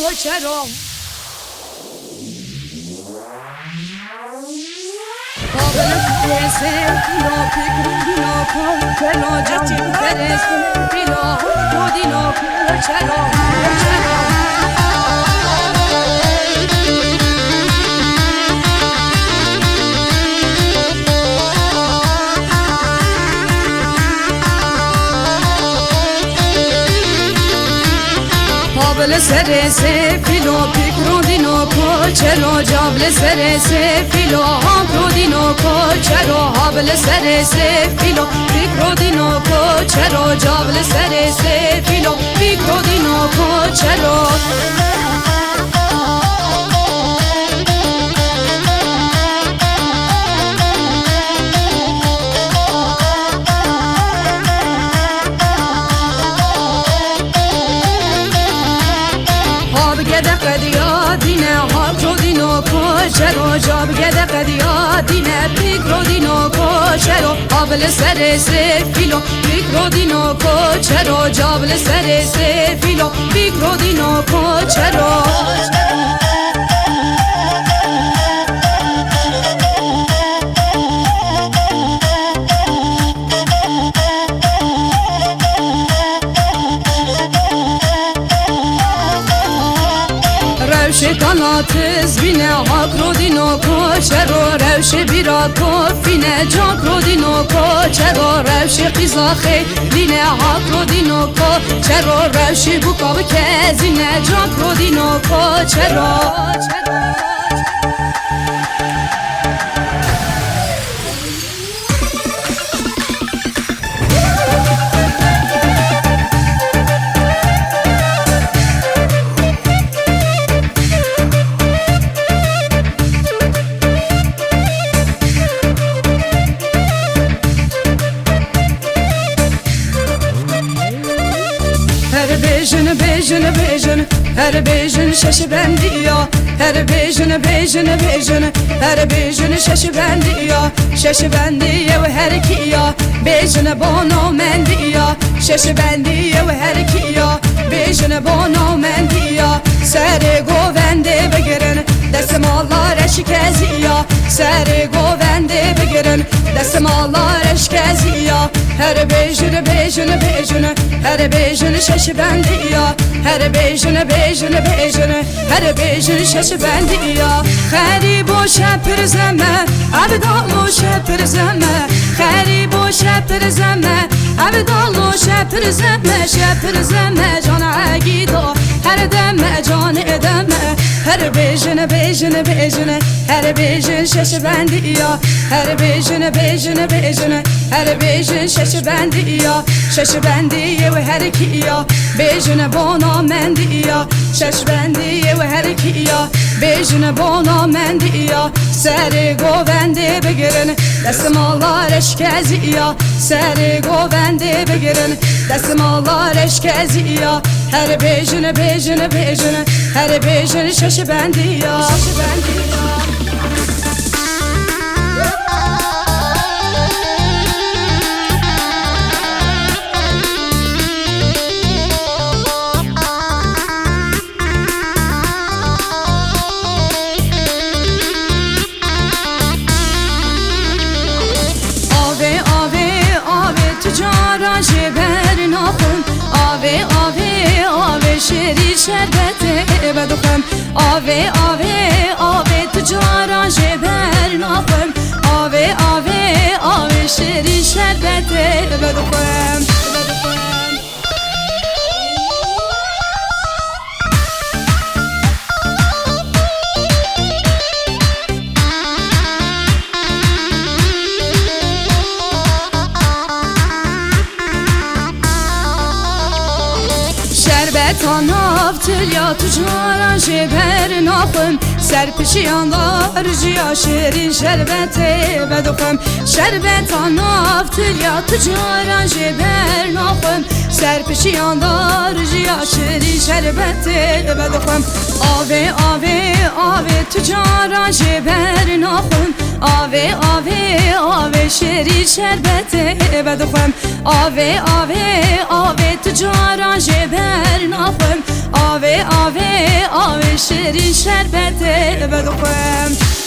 چرا قابل فرسه پیلا پیکرودینا کن چرا جان فرسه پیلا پیکرودینا کن چرا جابل سر سے فیلو پیکرودینو کو چرو جابل سر سے فیلو پیکرودینو کو چرو حابل سر سے فیلو پیکرودینو کو چرو جابل سر سے فیلو پیکرودینو کو چرو چرا جاب گده قدیا دینه پیک رو دینو کو چرا قابل سر سه فیلو پیک رو دینو کو چرا جابل سر سه فیلو پیک رو دینو کو چرا شکانات زبینه حق رو دینو کو چرا روش بیرا کفینه جاک رو دینو کو چرا روش قیزاخه دینه حق رو دینو کو چرا روش بوکاو که زینه جاک رو دینو کو چرا her bejin şaşı bendiya her bejin her bejin şaşı bendiya şaşı bendiya ve her kiya bejin bono mendiya şaşı bendiya ve her kiya bejin bono mendiya sere govende begirin desem Allah eşkeziya sere govende begirin desem Allah eşkeziya her bejin her bejin şaşı bendiya her bejin her bejin şaşı bendiya خریبو شپر زمه عبدالو شپر زمه خریبو شپر زمه عبدالو شپر زمه جان عگیدا her deme can edeme her bejine her bejin şaşı bendiya her bejine her bejin şaşı bendiya ve her kiya bejine bona mendiya şaşı bendiya ve her kiya bejine bona mendiya seri govende begirin desem Allah eşkeziya seri govende begirin desem Allah eşkeziya her bejine her bejin şaşı bendiya جبر ناخن آوه شری شربت بدخم آوه تجارا جبر ناخن آوه شری شربت بدخم تنافتل یا تجارا جبر ناخم سرپشیان دار جیا شیرین شربت بدخم شربت تنافتل یا تجارا جبر ناخم سرپشیان دار جیا شیرین شربت بدخم آوه تجارا جبر ناخم آوه آوه آوه شری شربت بدخم آوه آوه آوه تجارا جبر نخم آوه آوه آوه شری شربت بدخم